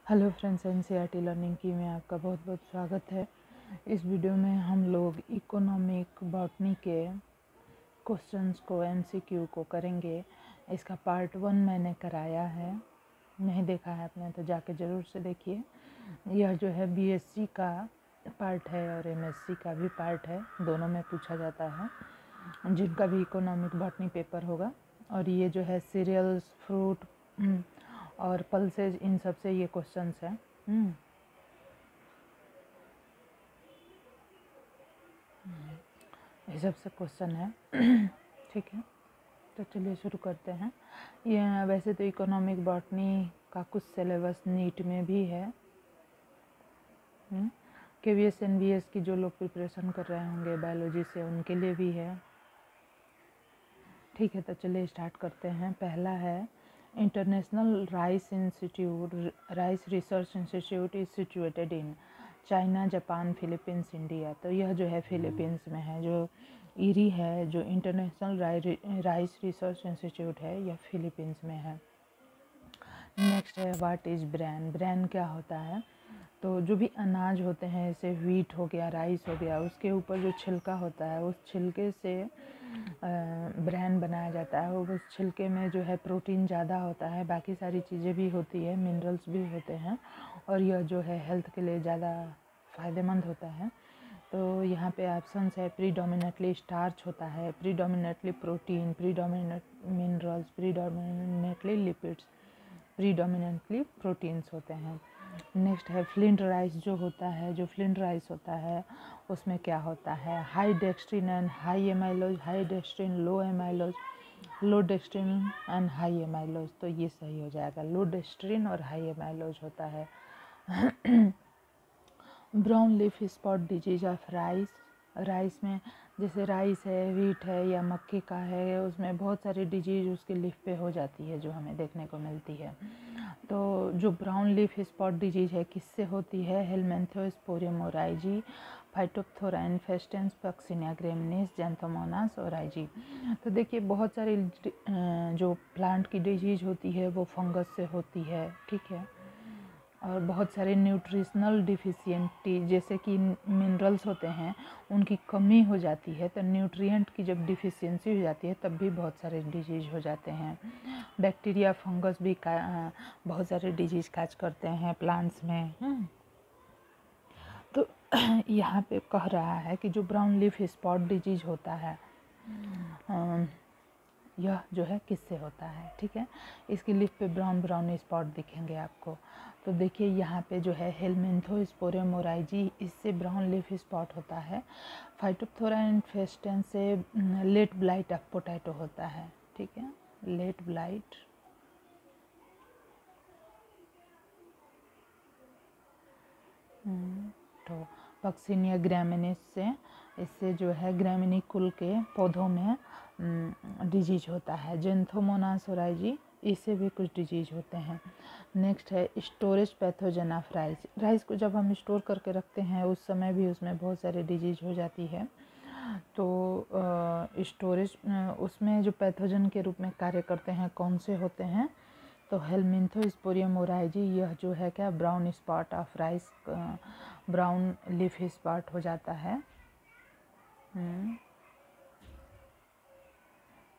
Hello friends, NCERT learning की में आपका बहुत बहुत स्वागत है। इस वीडियो में हम लोग इकोनॉमिक बॉटनी के क्वेश्चंस को एमसीक्यू को करेंगे। इसका पार्ट 1 मैंने कराया है, नहीं देखा है आपने तो जाके ज़रूर से देखिए। यह जो है बीएससी का पार्ट है और एमएससी का भी पार्ट है, दोनों में पूछा जाता है जिनका भी इकोनॉमिक बॉटनी पेपर होगा। और ये जो है सीरियल्स, फ्रूट और पल्सेज, इन सब से ये क्वेश्चंस हैं। ये सब से क्वेश्चन है। ठीक है, तो चलिए शुरू करते हैं। ये वैसे तो इकोनॉमिक बॉटनी का कुछ सिलेबस नीट में भी है। केवीएस एनवीएस की जो लोग प्रिपरेशन कर रहे होंगे बायोलॉजी से, उनके लिए भी है। ठीक है, तो चलिए स्टार्ट करते हैं। पहला है international rice institute, rice research institute is situated in China, Japan, Philippines, India. तो यह जो है फिलीपींस में है। जो इरी है, जो इंटरनेशनल राइस रिसर्च इंस्टीट्यूट है, यह फिलीपींस में है। नेक्स्ट है व्हाट इज़ ब्रैन। ब्रैन क्या होता है? तो जो भी अनाज होते हैं, जैसे व्हीट हो गया, राइस हो गया, उसके ऊपर जो छिलका होता है, उस छिलके से ब्रैन बनाया जाता है। उस छिलके में जो है प्रोटीन ज़्यादा होता है, बाकी सारी चीज़ें भी होती है, मिनरल्स भी होते हैं, और यह जो है हेल्थ के लिए ज़्यादा फ़ायदेमंद होता है। तो यहाँ पे ऑप्शंस है, प्रीडोमिनेटली स्टार्च होता है, predominantly protein, predominate minerals, predominantly lipids, predominantly proteins होते हैं। नेक्स्ट है फ्लिंट राइस जो होता है, जो फ्लिंट राइस होता है उसमें क्या होता है? High dextrin and high amylose, high dextrin, low amylose, low dextrin and high amylose. तो ये सही हो जाएगा, लो डेक्स्ट्रिन और हाई एमाइलोज होता है। Brown leaf spot disease of rice. Rice में जैसे राइस है, व्हीट है या मक्के का है, उसमें बहुत सारी डिजीज उसके लीफ पे हो जाती है जो हमें देखने को मिलती है। तो जो ब्राउन लीफ स्पॉट डिजीज है किससे होती है? Helminthosporium oryzae, Phytophthora infestans, Puccinia graminis, Xanthomonas oryzae. तो देखिए बहुत सारी जो प्लांट की डिजीज होती है वो फंगस से होती है। ठीक है, और बहुत सारे न्यूट्रिशनल डिफिशियंटी, जैसे कि मिनरल्स होते हैं, उनकी कमी हो जाती है। तो न्यूट्रिएंट की जब डिफिशियंसी हो जाती है तब भी बहुत सारे डिजीज हो जाते हैं। बैक्टीरिया, फंगस भी बहुत सारे डिजीज काज करते हैं प्लांट्स में। तो यहाँ पे कह रहा है कि जो ब्राउन लीफ स्पॉट डिजीज होता है, यह जो है किससे होता है? ठीक है, इसकी लीफ पे ब्राउन ब्राउन स्पॉट दिखेंगे आपको। तो देखिए यहाँ पे जो है हेलमेंथोस्पोरियम ओराइजी, इससे ब्राउन लीफ स्पॉट होता है। फाइटोप्थोरा इन्फेस्टेंस से लेट ब्लाइट ऑफ पोटैटो होता है। ठीक है, लेट ब्लाइट। तो पक्सिनिया ग्रामिनिस से, इससे जो है ग्रामिनी कुल के पौधों में डिजीज होता है। जेंथोमोनास ओराइजी, इससे भी कुछ डिजीज होते हैं। नेक्स्ट है storage pathogen of rice. Rice को जब हम स्टोर करके रखते हैं उस समय भी उसमें बहुत सारे डिजीज हो जाती है। तो स्टोरेज उसमें जो पैथोजन के रूप में कार्य करते हैं कौन से होते हैं? तो हेलमिंथोस्पोरियम ओराइजी, यह जो है क्या, brown spot of rice, brown leaf spot हो जाता है।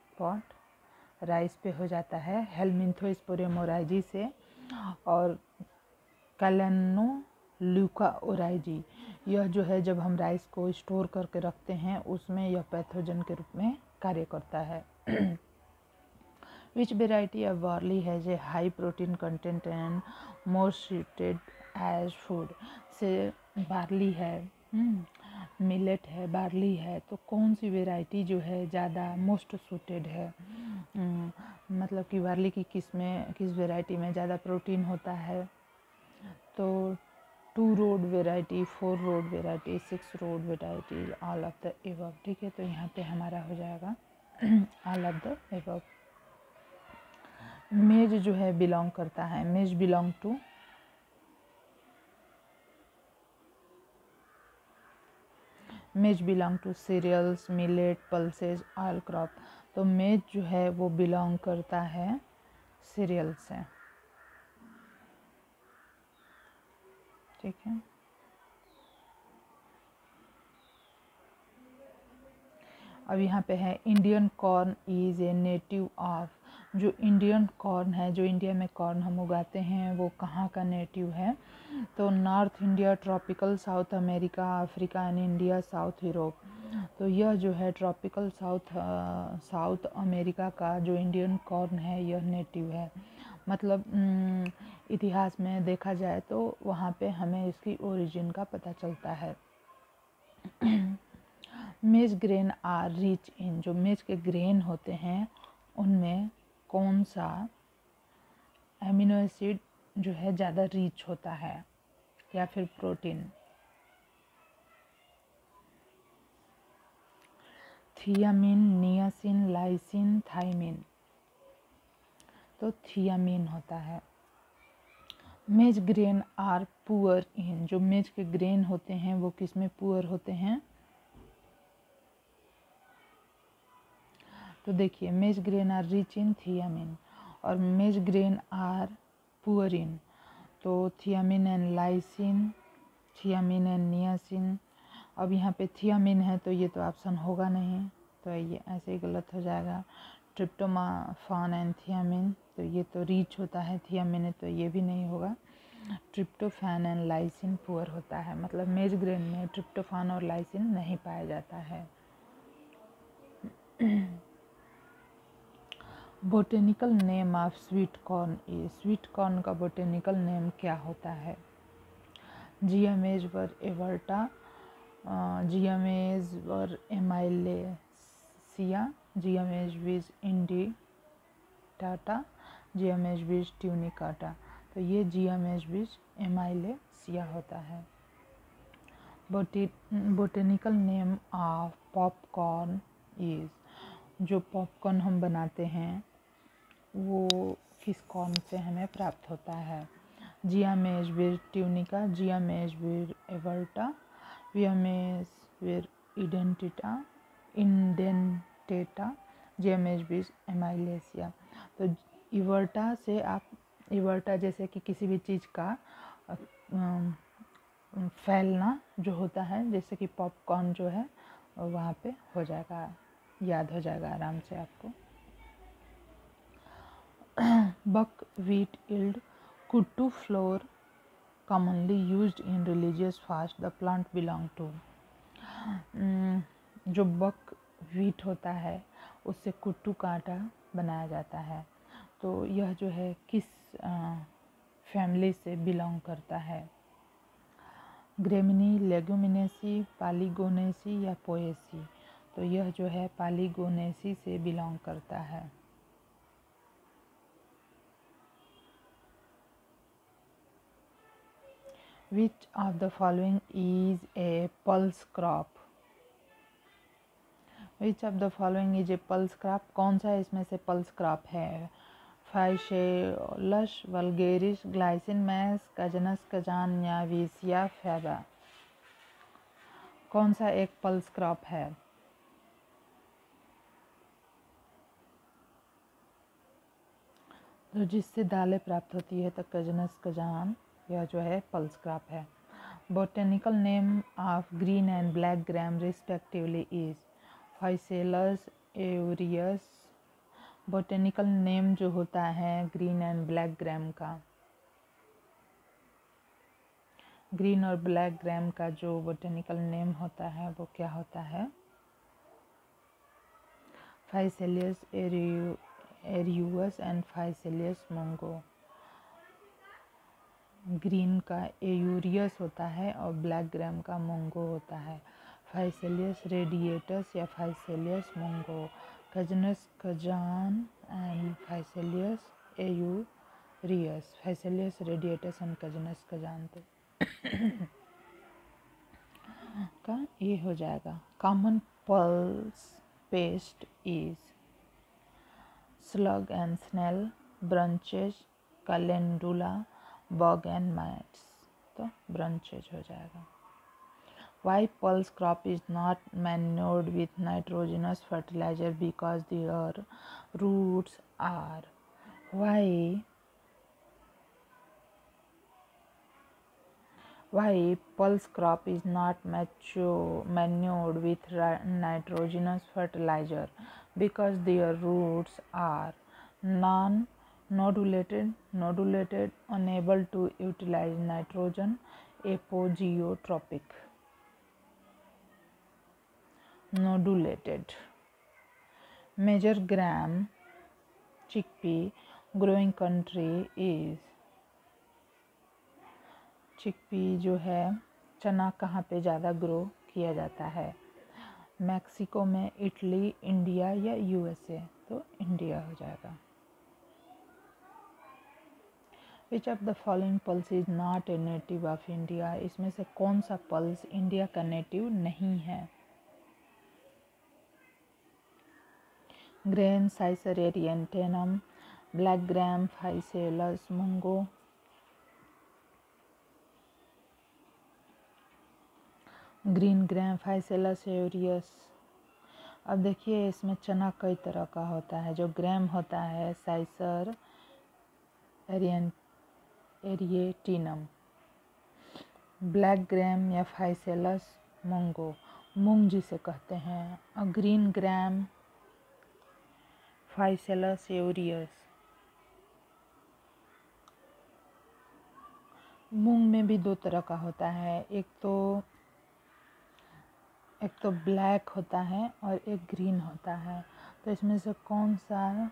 स्पॉट राइस पे हो जाता है हेलमिंथोस्पोरियम ओराइजी से। और कैलेनोल्यूका ओराइजी, यह जो है जब हम राइस को स्टोर करके रखते हैं उसमें यह पैथोजन के रूप में कार्य करता है। Which variety of barley has a high protein content and more suited as food? से बार्ली है, मिलेट है, बार्ली है, तो कौन सी वेराइटी जो है ज़्यादा मोस्ट सूटेड है? मतलब कि बार्ली की किस वेराइटी में ज़्यादा प्रोटीन होता है? तो 2 road variety, 4 road variety, 6 road variety, all of the above. ठीक है, तो यहाँ पे हमारा हो जाएगा ऑल ऑफ द एबव। मेज जो है बिलोंग करता है, maize belong to cereals, millet, pulses, oil crop. तो मेज जो है वो बिलोंग करता है सीरियल से। ठीक है। अब यहाँ पे है Indian corn is a native of. जो इंडियन कॉर्न है, जो इंडिया में कॉर्न हम उगाते हैं, वो कहाँ का नेटिव है? तो north India, tropical south America, Africa and India, south Europe. तो यह जो है ट्रॉपिकल साउथ अमेरिका का जो इंडियन कॉर्न है, यह नेटिव है। मतलब इतिहास में देखा जाए तो वहाँ पे हमें इसकी ओरिजिन का पता चलता है। मेज ग्रेन आर रिच इन। जो मेज के ग्रेन होते हैं उनमें कौन सा एमिनो एसिड जो है ज़्यादा रिच होता है, या फिर protein? Thiamine, niacin, lysine, thymine. तो थियामिन होता है। मेज ग्रेन आर पुअर इन। जो मेज के ग्रेन होते हैं वो किस में पुअर होते हैं? तो देखिए, maize grain are rich in thiamine और maize grain are poor in. तो thiamine and lysine, thiamine and niacin. अब यहाँ पे थियामिन है तो ये तो ऑप्शन होगा नहीं, तो ये ऐसे ही गलत हो जाएगा। ट्रिप्टोफैन एंड थियामिन, तो ये तो रिच होता है, थियामिन है तो ये भी नहीं होगा। ट्रिप्टोफैन एंड लाइसिन पुअर होता है, मतलब मेज ग्रेन में ट्रिप्टोफैन और लाइसिन नहीं पाया जाता है। Botanical name of sweet corn is. Sweet corn का बोटेनिकल नेम क्या होता है? जियामेजवर एवर्टा, जियामेजवर एमाइलेसिया, जियामेजविज इंडिटाटा, जियामेजविज ट्यूनिकाटा। तो ये जियामेजविज एमाइलेसिया होता है। Botanical name of popcorn is. जो पॉपकॉर्न हम बनाते हैं वो किस कॉर्न से हमें प्राप्त होता है? जियामेजविर ट्यूनिका, जियामेजविर एवर्टा, जियामेजविर इंडेंटेटा, जियामेजविर एमाइलेसिया। तो इवर्टा से आप, इवर्टा जैसे कि किसी भी चीज़ का फैलना जो होता है, जैसे कि पॉपकॉर्न जो है वहाँ पे हो जाएगा, याद हो जाएगा आराम से आपको। Buckwheat yield kuttu flour commonly used in religious fast the plant belong to। जो बक व्हीट होता है उससे कुट्टू का आटा बनाया जाता है, तो यह जो है किस फैमिली से बिलोंग करता है? ग्रेमिनी, लेगुमिनेसी, पालीगोनेसी या पोएसी। तो यह जो है पालीगोनेसी से बिलोंग करता है। Which of the following is a pulse crop? Which of the following is a pulse crop? कौन सा इसमें से पल्स क्रॉप है? फाइशेलस वल्गेरिस, ग्लाइसिन मैस, कजनस कजान या विसिया फैबा। कौन सा एक पल्स क्रॉप है? तो जिससे दालें प्राप्त होती है, तो कजनस कजान यह जो है पल्स क्रॉप है। Botanical name of green and black gram respectively is. Phaseolus aureus. Botanical name जो होता है ग्रीन एंड ब्लैक ग्राम का, ग्रीन और ब्लैक ग्राम का जो बोटेनिकल नेम होता है वो क्या होता है? फाइसेलियस एरियुअस एंड फाइसेलियस मोंगो। ग्रीन का एयूरियस होता है और ब्लैक ग्राम का मोंगो होता है। फाइसेलियस रेडिएटस या Phaseolus mungo, Cajanus cajan and Phaseolus aureus. Phaseolus radiatus and Cajanus cajan तो का ये हो जाएगा। Common pulse pest is slug and snail, branches, calendula, bug and mites. तो ब्रांचेज हो जाएगा। Why pulse crop is not manured with nitrogenous fertilizer? Because their roots are। Why Why pulse crop is not manured with nitrogenous fertilizer? Because their roots are nodulated, unable to utilize nitrogen, apogeotropic. Nodulated. Major gram chickpea growing country is, chickpea जो है चना कहाँ पे ज़्यादा grow किया जाता है? Mexico में, इटली, इंडिया या यूएसए? तो इंडिया हो जाएगा। Which of the following pulse is not a native of India? इसमें से कौन सा पल्स इंडिया का नेटिव नहीं है? Grain Cicer arietinum, black gram Phaseolus mungo, green gram Phaseolus aureus. अब देखिए इसमें चना कई तरह का होता है। जो ग्राम होता है साइसर एरिएटिनम, ब्लैक ग्राम या फाइसेलस मुंगो, मूंग जिसे कहते हैं, और ग्रीन ग्राम फाइसेलस एरियस। मूंग में भी दो तरह का होता है, एक तो ब्लैक होता है और एक ग्रीन होता है। तो इसमें से कौन सा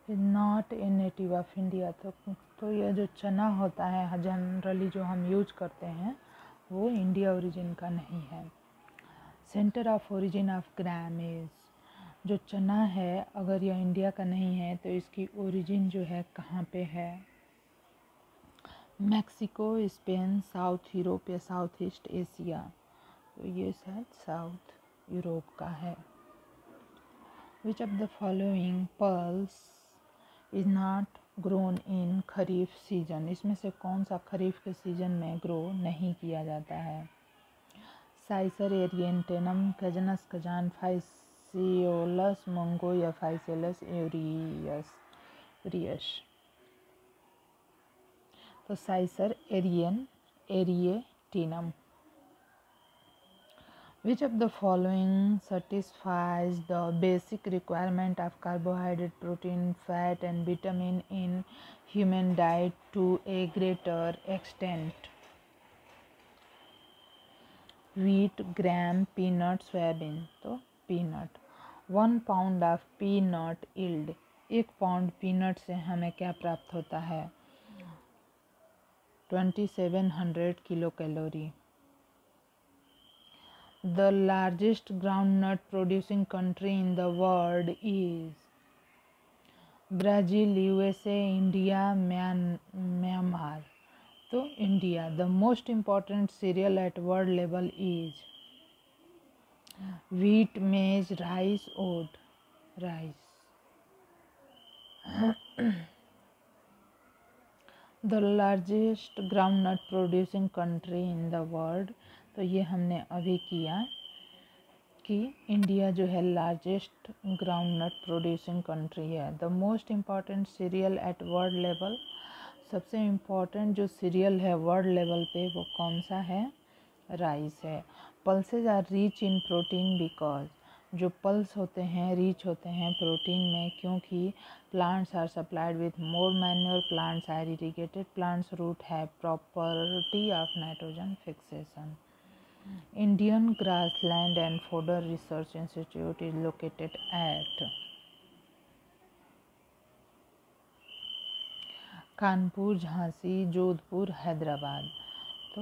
not a native of India? तो यह जो चना होता है जनरली जो हम यूज करते हैं वो इंडिया ओरिजिन का नहीं है। Centre of origin of gram is, जो चना है अगर यह इंडिया का नहीं है तो इसकी ओरिजिन जो है कहाँ पे है? मैक्सिको, स्पेन, साउथ यूरोप या साउथ ईस्ट एशिया? तो ये शायद साउथ यूरोप का है। Which of the following pulse is not grown in kharif season? इसमें से कौन सा खरीफ के सीजन में ग्रो नहीं किया जाता है? साइसर एरिएंटेनम, कैजनस कजान, फाइसियोलस मुंगो या फाइसेलस एरियस? तो साइसर एरिएटिनम। Which of the following satisfies the basic requirement of carbohydrate, protein, fat and vitamin in human diet to a greater extent? Wheat, gram, peanut, soybean? तो peanut। 1 pound of peanut yield, 1 pound peanut से हमें क्या प्राप्त होता है? 2700 kilo calorie. The largest groundnut producing country in the world is Brazil, USA, India, Myanmar? तो India. The most important cereal at world level is wheat, maize, rice, oat? Rice। The largest groundnut producing country in the world? तो ये हमने अभी किया कि India जो है largest groundnut producing country है। The most important cereal at world level, सबसे इम्पॉर्टेंट जो सीरियल है वर्ल्ड लेवल पे वो कौन सा है? राइस है। Pulses are rich in protein because, जो पल्स होते हैं रिच होते हैं प्रोटीन में क्योंकि plants are supplied with more manure, plants are irrigated, plants root है property of nitrogen fixation. Indian Grassland and Fodder Research Institute is located at Kanpur, Jhansi, Jodhpur, Hyderabad? तो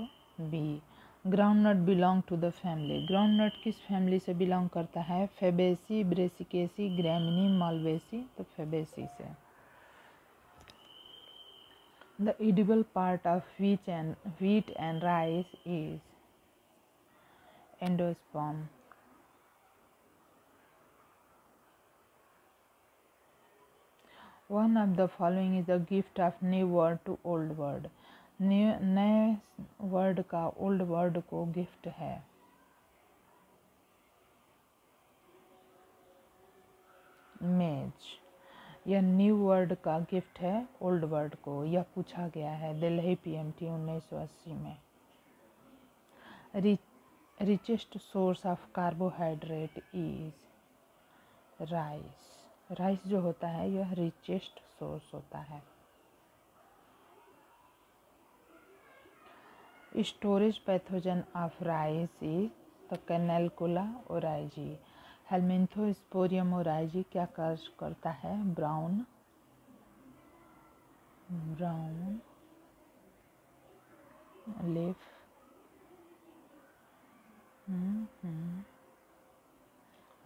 B. Groundnut belong to the family, groundnut किस family से belong करता है? Fabaceae, Brassicaceae, Gramineae, Malvaceae? तो Fabaceae से। The edible part of wheat and rice is endosperm. One of the following is the gift of new word to old word. नए word का old word को gift है। Maize. यह new word का gift है old word को। यह पूछा गया है दिल्ली PMT 1980 में। Richest source of carbohydrate is rice. Rice जो होता है यह रिचेस्ट सोर्स होता है। Storage pathogen of rice is the कैनेलकुला ओराइजी। हेलमिंथोस्पोरियम ओराइजी क्या कार्य करता है? Brown leaf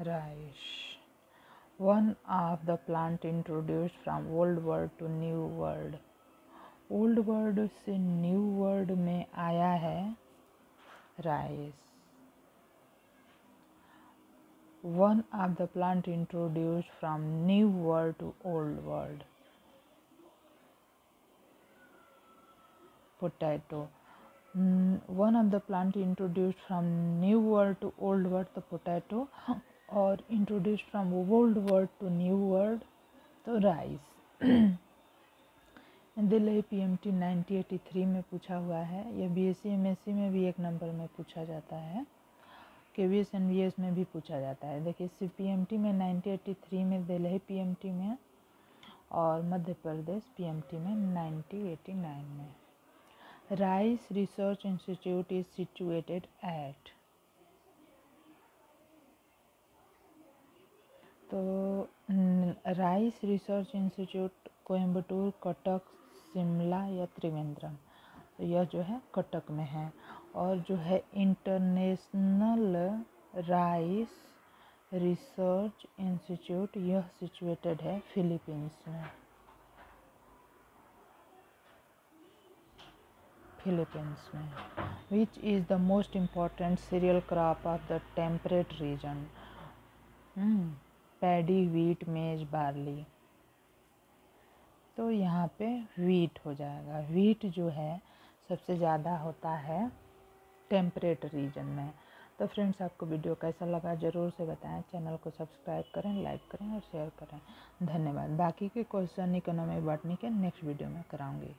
rice. One of the plant introduced from old word to new word. Old word से न्यू वर्ड में आया है rice. One of the plant introduced from new world to old world. Potato. One of the plant introduced from new world to old world, the potato, or introduced from old world to new world, the rice. Delhi PMT 1983 में पूछा हुआ है। यह BSc MSc में भी 1 number में पूछा जाता है। KVS NVS में भी पूछा जाता है। देखिए CPMT में 1983 में, दिल्ली PMT में और मध्य प्रदेश PMT में 1989 में। Rice research institute is situated at. तो rice research institute Coimbatore, Cuttack, Shimla या त्रिवेंद्रम। तो यह जो है कटक में है। और जो है इंटरनेशनल राइस रिसर्च इंस्टीट्यूट, यह सिचुएटेड है फिलीपींस में। Which is the most important cereal crop of the temperate region? Paddy, wheat, मेज, बार्ली। तो यहाँ पे व्हीट हो जाएगा। व्हीट जो है सबसे ज़्यादा होता है टेम्परेट रीजन में। तो फ्रेंड्स, आपको वीडियो कैसा लगा ज़रूर से बताएं। चैनल को सब्सक्राइब करें, लाइक करें और शेयर करें। धन्यवाद। बाकी के क्वेश्चन इकोनॉमिक बॉटनी के नेक्स्ट वीडियो में कराऊंगी।